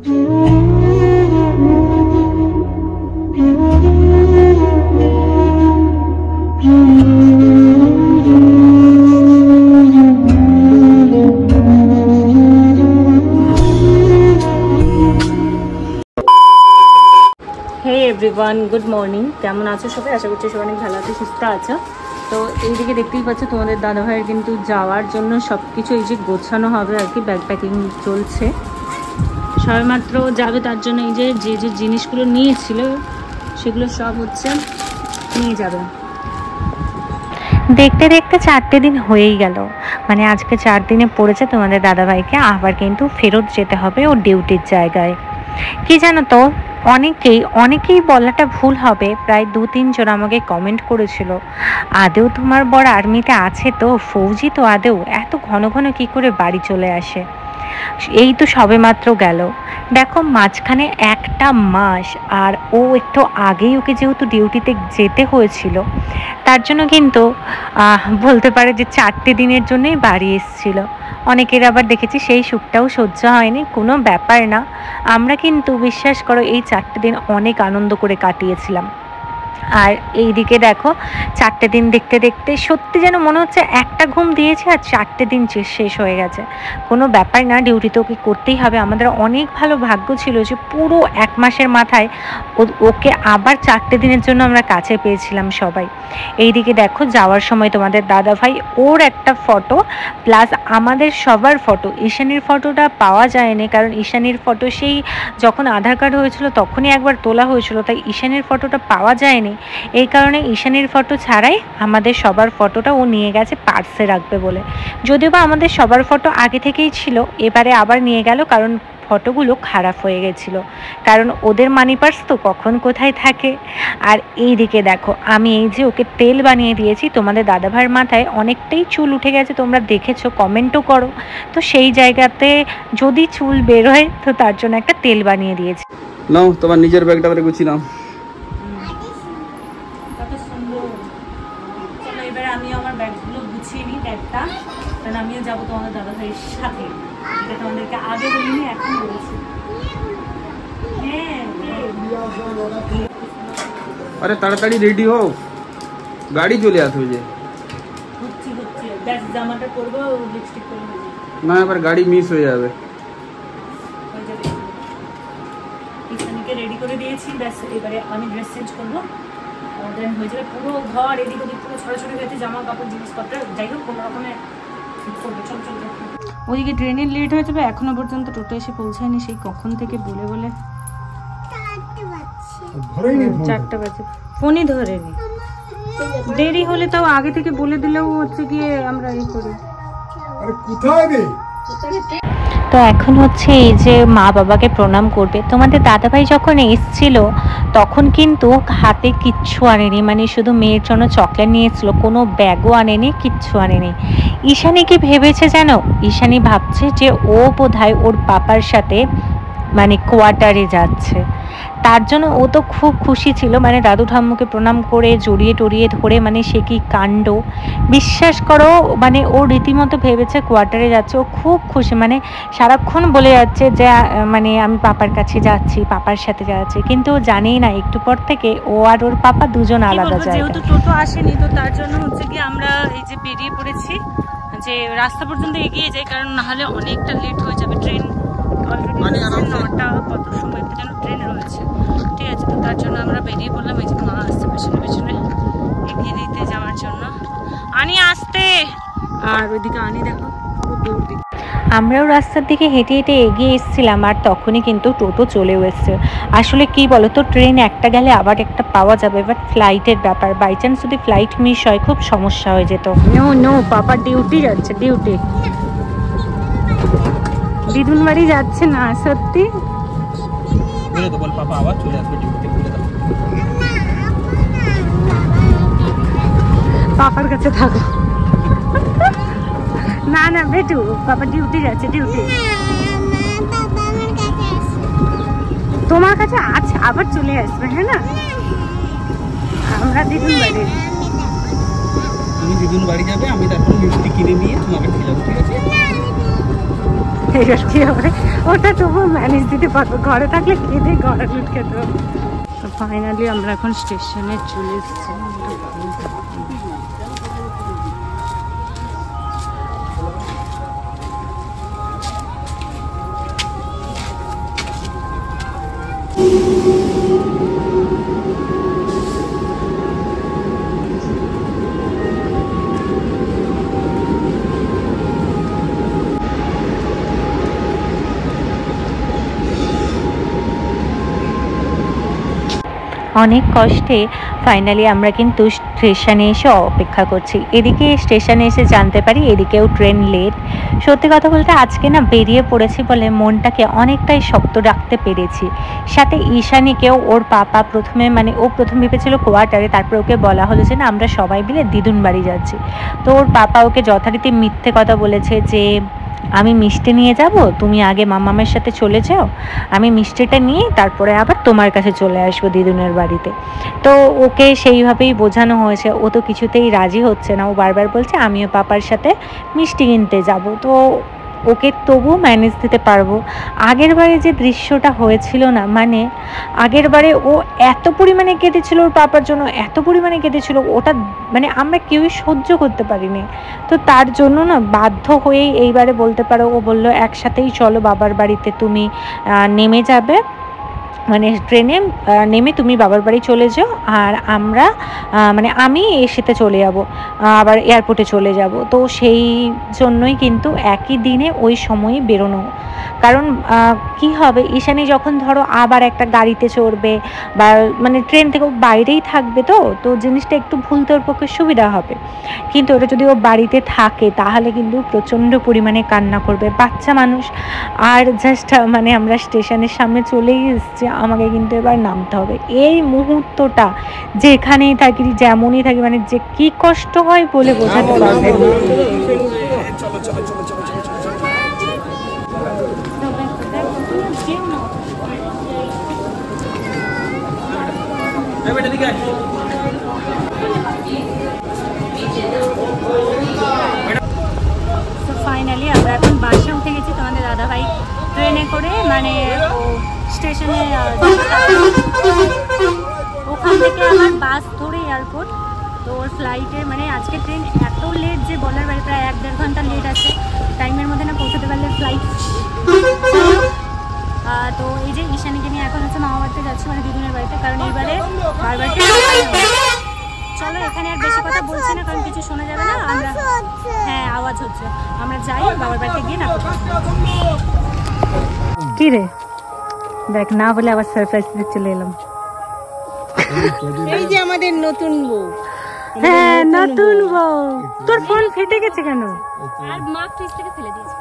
Everyone, good morning. কেমন আছো সবাই? আশা করছি সবাই অনেক ভালো আছো, সুস্থ আছো। তো এইদিকে দেখতেই পাচ্ছ তোমাদের দাদাভাইয়ের কিন্তু যাওয়ার জন্য সব কিছু এই যে গোছানো হবে আর কি, ব্যাগ প্যাকিং চলছে। সবেমাত্র যাবে, তার জন্য এই যে যে জিনিসগুলো নিয়েছিল সেগুলো সব হচ্ছে নিয়ে যাবে। দেখতে দেখতে 4টে দিন হয়েই গেল, মানে আজকে 4 দিনে পড়েছে তোমাদের দাদাভাইকে আবার কিন্তু ফেরত যেতে হবে ওর ডিউটির জায়গায়। কি জানো তো, অনেকেই বলাটা ভুল হবে, প্রায় 2-3 জন আমাকে কমেন্ট করেছিল, আদেও তোমার বড় আর্মিতে আছে তো? ফৌজি তো আদেও এত ঘন ঘন কি করে বাড়ি চলে আসে? এই তো সবেমাত্র গেল, দেখো মাঝখানে 1টা মাস, আর ও একটু আগেই ওকে যেহেতু ডিউটিতে যেতে হয়েছিল, তার জন্য কিন্তু বলতে পারে যে 4টে দিনের জন্যই বাড়ি এসেছিল। অনেকের আবার দেখেছি সেই সুখটাও সহ্য হয়নি, কোনো ব্যাপার না। আমরা কিন্তু বিশ্বাস করো এই 4টে দিন অনেক আনন্দ করে কাটিয়েছিলাম। আর এইদিকে দেখো 4টে দিন দেখতে দেখতে সত্যি যেন মনে হচ্ছে একটা ঘুম দিয়েছে আর 4টে দিন শেষ হয়ে গেছে। কোনো ব্যাপার না, ডিউটি তো ওকে করতেই হবে। আমাদের অনেক ভালো ভাগ্য ছিল যে পুরো 1 মাসের মাথায় ওকে আবার 4টে দিনের জন্য আমরা কাছে পেয়েছিলাম সবাই। এইদিকে দেখো যাওয়ার সময় তোমাদের দাদাভাই ওর একটা ফটো প্লাস আমাদের সবার ফটো, ঈশানীর ফটোটা পাওয়া যায়নি, কারণ ঈশানীর ফটো সেই যখন আধার কার্ড হয়েছিল তখনই একবার তোলা হয়েছিল, তাই ঈশানীর ফটোটা পাওয়া যায়নি। এই কারণে ঈশানীর ফটো ছাড়াই আমাদের সবার ফটোটা ও নিয়ে গেছে পার্সে রাখবে বলে। যদিও বা আমাদের সবার ফটো আগে থেকেই ছিল, এবারে আবার নিয়ে গেল কারণ ফটোগুলো খারাপ হয়ে গেছিলো, কারণ ওদের মানি পার্স তো কখন কোথায় থাকে। আর এই দিকে দেখো আমি এই যে ওকে তেল বানিয়ে দিয়েছি, তোমাদের দাদাভাইয়ের মাথায় অনেকটাই চুল উঠে গেছে, তোমরা দেখেছো, কমেন্টও করো। তো সেই জায়গাতে যদি চুল বের হয় তো তার জন্য একটা তেল বানিয়ে দিয়েছি। নাও তোমার নিজের ব্যাগটা করে গুছিলাম। চলো এবারে আমি আমার ব্যাগগুলো গুছিয়ে নিই, ব্যাগটা, কারণ আমিও যাবো তোমাদের দাদাভাইয়ের সাথে। এটা তোমাদেরকে আগে বলিনি, এখন বলছি। আরে তাড়াতাড়ি রেডি হও, গাড়ি চলে আসবে যে। হচ্ছে ব্যাস জামাটা পরবো, লিপস্টিক পরবো না, এবার গাড়ি মিস হয়ে যাবে। ঈশানীকে রেডি করে দিয়েছি, ব্যাস এবারে আমি ড্রেস চেঞ্জ করবো, দেন হয়ে যাবে। পুরো ঘর এদিক ওদিক পুরো ছড়াছড়ি হয়েছে, জামা কাপড় জিনিসপত্র, যাই হোক কোনো রকমে করবো। চল চল। ওইদিকে ট্রেনের লেট হয়ে যাবে, এখনো পর্যন্ত টোটো এসে পৌঁছায়নি, সেই কখন থেকে বলে 4টা বাজে ফোনই ধরেনি। দেরি হলে তাও আগে থেকে বলে দিলেও হচ্ছে গিয়ে আমরা এই করি। তো এখন হচ্ছে এই যে মা বাবাকে প্রণাম করবে। তোমাদের দাদাভাই যখন এসছিল তখন কিন্তু হাতে কিচ্ছু আনেনি, মানে শুধু মেয়ের জন্য চকলেট নিয়েছিল, কোনো ব্যাগও আনেনি, কিচ্ছু আনেনি। ঈশানী কি ভেবেছে জানো? ঈশানী ভাবছে যে ও বোধহয় ওর পাপার সাথে মানে কোয়ার্টারে যাচ্ছে, তার জন্য ও তো খুব খুশি ছিল, মানে দাদু ঠাম্মুকে প্রণাম করে জড়িয়ে টড়িয়ে ধরে, মানে সে কি কাণ্ড বিশ্বাস করো, মানে ও রীতিমতো ভেবেছে কোয়ার্টারে যাচ্ছে। ও খুব খুশি, মানে সারাক্ষণ বলে যাচ্ছে যে মানে আমি পাপার কাছে যাচ্ছি, পাপার সাথে যাচ্ছি, কিন্তু ও জানেই না একটু পর থেকে ও আর ওর পাপা দুজন আলাদা যায়। যেহেতু টোটো আসেনি তো তার জন্য হচ্ছে কি আমরা এই যে বেরিয়ে পড়েছি যে রাস্তা পর্যন্ত এগিয়ে যাই, কারণ নাহলে অনেকটা লেট হয়ে যাবে। ট্রেন অলরেডি 9টা কত সময় যেন ট্রেন রয়েছে, ঠিক আছে। তো তার জন্য আমরা বেরিয়ে পড়লাম, এই যে মা আসছে পেছনে পেছনে এগিয়ে দিতে যাওয়ার জন্য। আনি আসতে, আর ওইদিকে আনি দেখো দৌড় দিতে। আমরাও রাস্তার দিকে হেঁটে হেঁটে এগিয়ে এসেছিলাম, আর তখনই কিন্তু টোটো চলেও এসছে। আসলে কি বলো তো, ট্রেন একটা গেলে আবার একটা পাওয়া যাবে, বাট ফ্লাইটের ব্যাপার, বাই চান্স যদি ফ্লাইট মিস হয় খুব সমস্যা হয়ে যেত। নো পাপা ডিউটি যাচ্ছে, ডিউটি দিদুন বাড়ি যাচ্ছে না সত্যি। বলে তো বল পাপা আবার চলে আসবে ডিউটি, বলে দাও। পাপার কাছে থাকো। না না বেটু, পাপা ডিউটি যাচ্ছে, ডিউটি। তোমার কাছে আছে, আবার চলে আসবে, হ্যাঁ না? আমরা দিদুন বাড়ি, তুমি দিদুন বাড়ি যাবে, আমি তারপর মিষ্টি কিনে নিয়ে তোমাকে খেয়ে যাবো, ঠিক আছে? এবার কি হবে, ওটা তবুও ম্যানেজ দিতে পারবো, ঘরে থাকলে খেতে গড়া দুধ খেতে হবে। তো ফাইনালি আমরা এখন স্টেশনে চলে এসেছি। অনেক কষ্টে ফাইনালি আমরা কিন্তু স্টেশনে এসে অপেক্ষা করছি। এদিকে স্টেশনে এসে জানতে পারি এদিকেও ট্রেন লেট। সত্যি কথা বলতে আজকে না বেরিয়ে পড়েছি বলে মনটাকে অনেকটাই শক্ত রাখতে পেরেছি। সাথে ঈশানীকেও ওর পাপা ও প্রথম ভেবেছিল কোয়ার্টারে, তারপর ওকে বলা হলো যে না আমরা সবাই মিলে দিদুন বাড়ি যাচ্ছি। তো ওর পাপা ওকে যথারীতি মিথ্যে কথা বলেছে যে আমি মিষ্টি নিয়ে যাব, তুমি আগে মামামের সাথে চলে যাও, আমি মিষ্টিটা নিয়ে তারপরে আবার তোমার কাছে চলে আসবো দিদুনের বাড়িতে। তো ওকে সেইভাবেই বোঝানো হয়েছে, ও তো কিছুতেই রাজি হচ্ছে না। ও বারবার বলছে আমিও পাপার সাথে মিষ্টি কিনতে যাব। তো ওকে তবুও ম্যানেজ দিতে পারবো। আগের বারে যে দৃশ্যটা হয়েছিল না, মানে আগের বারে ও এত পরিমাণে কেঁদেছিল ওর পাপার জন্য, এত পরিমাণে কেঁদেছিল, ওটা মানে আমরা কেউই সহ্য করতে পারিনি। তো তার জন্য না বাধ্য হয়েই এইবারে বলতে পারো ও বললো একসাথেই চলো বাবার বাড়িতে, তুমি নেমে যাবে, মানে ট্রেনে নেমে তুমি বাবার বাড়ি চলে যাও, আর আমরা আমি এসেতে চলে যাব, আবার এয়ারপোর্টে চলে যাব। তো সেই জন্যই কিন্তু একই দিনে ওই সময়ে বেরোনো। কারণ কি হবে, ঈশানী যখন ধরো আবার একটা গাড়িতে চড়বে বা মানে ট্রেন থেকে বাইরেই থাকবে, তো জিনিসটা একটু ভুলতে ওর পক্ষে সুবিধা হবে। কিন্তু ওটা যদি ও বাড়িতে থাকে তাহলে কিন্তু প্রচণ্ড পরিমাণে কান্না করবে, বাচ্চা মানুষ। আর জাস্ট আমরা স্টেশনের সামনে চলেই এসেছি, আমাকে কিন্তু এবার নামতে হবে। এই মুহূর্তটা যেখানেই থাকি যেমনই থাকি মানে যে কি কষ্ট হয় বলে বোঝাতে পারবে না। ফাইনালি আমরা এখন বাসে উঠে গেছি। তোমাদের দাদাভাই ট্রেনে করে স্টেশনে ওখান থেকে আবার বাস ধরে এয়ারপোর্ট। তো ওর ফ্লাইটে আজকে ট্রেন এত লেট যে বলার বাইরে, প্রায় 1-1.5 ঘন্টা লেট আছে। টাইমের মধ্যে না পৌঁছতে পারলে ফ্লাইট। তো এই যে ঈশানীকে নিয়ে এখন হচ্ছে মামা বাড়িতে যাচ্ছি, দিদুনের বাড়িতে, কারণ এইবারে বারবার চলো এখানে আর বেশি কথা বলছি না, কারণ কিছু শোনা যাবে না। আমরা হ্যাঁ আওয়াজ হচ্ছে, আমরা যাই বাবার বাড়িতে গিয়ে না। কি রে দেখ না বলে আবার সারপ্রাইজ দিতে চলে এলাম। এই যে আমাদের নতুন বউ। হ্যাঁ নতুন বউ। তোর ফোন ফেটে গেছে কেন? আর মা ফ্রিজ থেকে ফেলে দিয়েছে,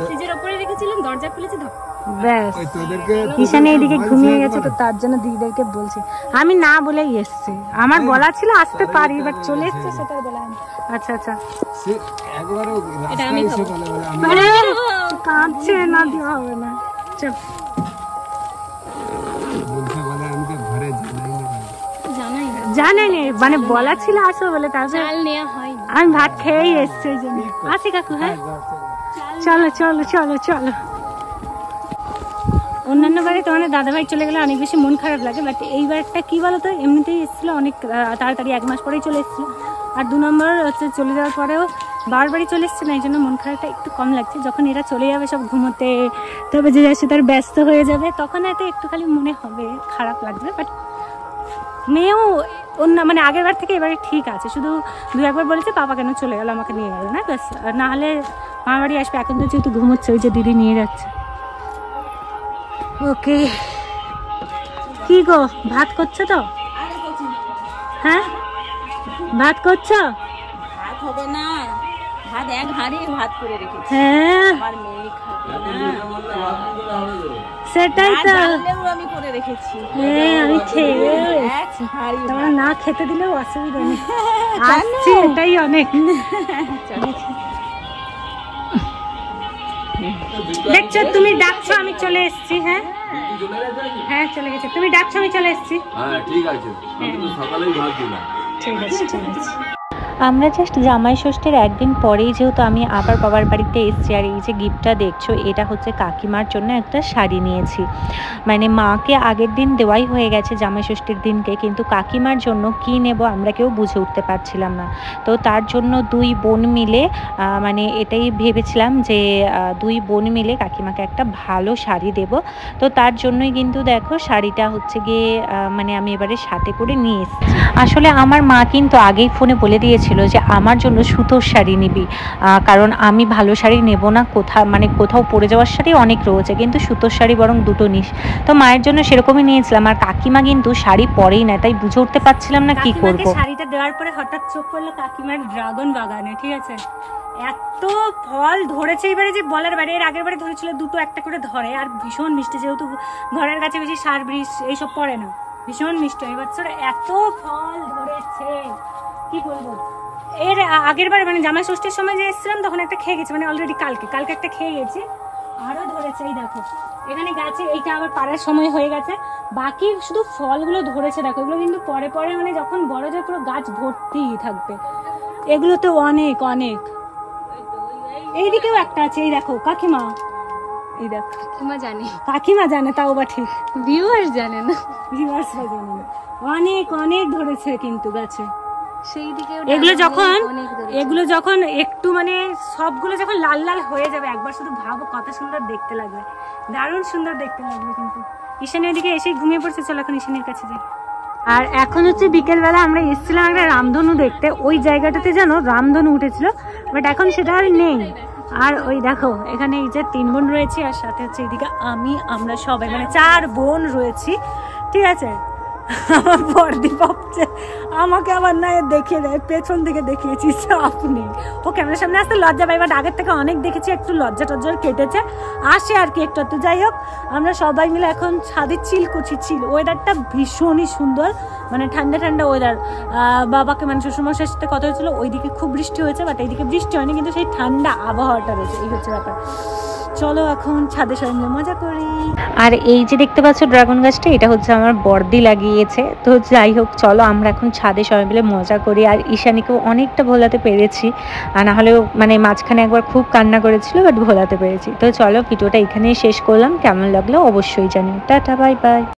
ফ্রিজের উপরে রেখেছিলাম, দরজা খুলেছে ধর। ব্যাস ঈশানী এদিকে ঘুমিয়ে গেছে, তো তার জন্য দিদিদেরকে বলছি। আমি না বলেই এসছি, আমার বলা ছিল আসতে পারি, বাট চলে এসছে সেটা বলা। আচ্ছা আচ্ছা কাঁদছে না, দেওয়া হবে না। চল জানাইনি বলা ছিল আসো বলে, তারপরে আমি ভাত খেয়েই এসছি ওই জন্য। আসি কাকু, হ্যাঁ চলো চলো চলো চলো। অন্যান্য বারে তোমাদের দাদাভাই চলে গেলে অনেক বেশি মন খারাপ লাগে, বাট এইবারটা কি বলতো এমনিতেই এসেছিলো অনেক তাড়াতাড়ি, 1 মাস পরেই চলে এসেছিলো। আর 2 নম্বর হচ্ছে চলে যাওয়ার পরেও বাবার বাড়ি চলে এসছে না, এই জন্য মন খারাপটা একটু কম লাগছে। যখন এরা চলে যাবে সব ঘুমোতে, তবে যে যাচ্ছে তার ব্যস্ত হয়ে যাবে, তখন হয়তো একটু খালি মনে হবে, খারাপ লাগবে। বাট মেয়েও অন্য আগের বার থেকে এবারে ঠিক আছে, শুধু 2-1 বার বলেছে পাপা কেন চলে গেল, আমাকে নিয়ে গেল না, ব্যাস। না হলে মামা বাড়ি আসবে, এখন তো যেহেতু ঘুমোচ্ছে ওই যে দিদি নিয়ে যাচ্ছে। ওকে কি গো ভাত করছো তো? হ্যাঁ ভাত করছো? ভাত হবে না, ভাত এক হাঁড়ি ভাত করে রেখেছি। হ্যাঁ আমার মেয়ে খাবে না, সেটাই তো আমি করে রেখেছি। হ্যাঁ আমি খেয়ে তোমরা না খেতে দিলেও অসুবিধা নেই, আসছি এটাই অনেক। দেখছো তুমি ডাকছো আমি চলে এসেছি। হ্যাঁ হ্যাঁ চলে গেছে, তুমি ডাকছো আমি চলে এসেছি। হ্যাঁ ঠিক আছে, আমি তো সকালেই ভাত দিলাম। ঠিক আছে ঠিক আছে। আমরা জাস্ট জামাই ষষ্ঠীর একদিন পরেই যেহেতু আমি আবার বাবার বাড়িতে এসেছি, আর এই যে গিফটটা দেখছো এটা হচ্ছে কাকিমার জন্য একটা শাড়ি নিয়েছি। মানে মাকে আগের দিন দেওয়াই হয়ে গেছে জামাই ষষ্ঠীর দিনকে, কিন্তু কাকিমার জন্য কি নেব আমরা কেউ বুঝে উঠতে পারছিলাম না। তো তার জন্য দুই বোন মিলে মানে এটাই ভেবেছিলাম যে দুই বোন মিলে কাকিমাকে একটা ভালো শাড়ি দেব। তো তার জন্যই কিন্তু দেখো শাড়িটা হচ্ছে গিয়ে মানে আমি এবারে সাথে করে নিয়ে এসেছি। আসলে আমার মা কিন্তু আগেই ফোনে বলে দিয়েছিল যে আমার জন্য সুতোর শাড়ি নিবি, কারণ আমি ভালো শাড়ি নেব না, কোথাও পরে যাওয়ার শাড়ি অনেক রয়েছে, কিন্তু সুতোর শাড়ি বরং দুটো নিস। তো মায়ের জন্য সেরকমই নিয়েছিলাম। আর কাকিমা কিন্তু শাড়ি পরেই না, তাই বুঝে উঠতে পারছিলাম না কি করব। শাড়িটা দেওয়ার পরে হঠাৎ চোখ পড়লো কাকিমার ড্রাগন বাগানে, ঠিক আছে, এত ফল ধরেছে এবারে যে বলার বাইরে। এর আগের বারে ধরেছিল দুটো একটা করে ধরে, আর ভীষণ মিষ্টি, যেহেতু ঘরের কাছে বেশি সার বৃষ এইসব পড়ে না, ভীষণ মিষ্টি। এই বছর এত ফল ধরেছে কি বলবো। এর আগের বারে মানে জামাই ষষ্ঠীর সময় যে এসেছিলাম তখন একটা খেয়ে গেছি, মানে অলরেডি কালকে একটা খেয়ে গেছি, আরো ধরেছে। এই দেখো এখানে গাছে এইটা আবার পাড়ার সময় হয়ে গেছে, বাকি শুধু ফলগুলো ধরেছে দেখো। এগুলো কিন্তু পরে পরে মানে যখন বড় যায় পুরো গাছ ভর্তি থাকবে। এগুলো তো অনেক অনেক। এইদিকেও একটা আছে, এই দেখো কাকিমা, এই দেখো কাকিমা জানে তাও বা ঠিক, ভিউয়ার্স জানে না, ভিউয়ার্সরা জানে না। অনেক অনেক ধরেছে কিন্তু গাছে। এগুলো যখন একটু মানে সবগুলো যখন লাল লাল হয়ে যাবে একবার শুধু ভাবো কত সুন্দর দেখতে লাগবে, দারুণ সুন্দর দেখতে লাগবে। কিন্তু ঈশানী ওদিকে এসে ঘুমিয়ে পড়ছে, চলো এখন ঈশানীর কাছে যাই। আর এখন হচ্ছে বিকেলবেলা আমরা এসেছিলাম একটা রামধনু দেখতে, ওই জায়গাটাতে যেন রামধনু উঠেছিল, বাট এখন সেটা আর নেই। আর ওই দেখো এখানে এই যে 3 বোন রয়েছে, আর সাথে হচ্ছে এইদিকে আমরা সবাই মানে 4 বোন রয়েছি, ঠিক আছে। আমার বর্দি ভাবছে আমাকে আবার না দেখিয়ে দেয়, পেছন থেকে দেখিয়েছি আপনি। ও ক্যামেরার সামনে আসতে লজ্জা পাই, বাট আগের থেকে অনেক দেখেছি, একটু লজ্জা টজ্জা কেটেছে, আসে আর কি একটু। যাই হোক আমরা সবাই মিলে এখন ছাদে চিল করছি। ওয়েদারটা ভীষণই সুন্দর, মানে ঠান্ডা ঠান্ডা ওয়েদার। বাবাকে মানে শ্বশুরমশাইয়ের সাথে কথা হয়েছিল, ওইদিকে খুব বৃষ্টি হয়েছে, বাট এইদিকে বৃষ্টি হয়নি, কিন্তু সেই ঠান্ডা আবহাওয়াটা রয়েছে, এই হচ্ছে ব্যাপার। চলো এখন ছাদে সবাই মিলে মজা করি। আর এই যে দেখতে পাচ্ছ ড্রাগন গাছটা, এটা হচ্ছে আমার বর্দি লাগিয়েছে। তো যাই হোক চলো আমরা এখন ছাদে সবাই মিলে মজা করি। আর ঈশানীকেও অনেকটা ভোলাতে পেরেছি, আর না হলেও মানে মাঝখানে একবার খুব কান্না করেছিল, বাট ভোলাতে পেরেছি। তো চলো ভিডিওটা এখানেই শেষ করলাম, কেমন লাগলো অবশ্যই জানি। Tata bye bye.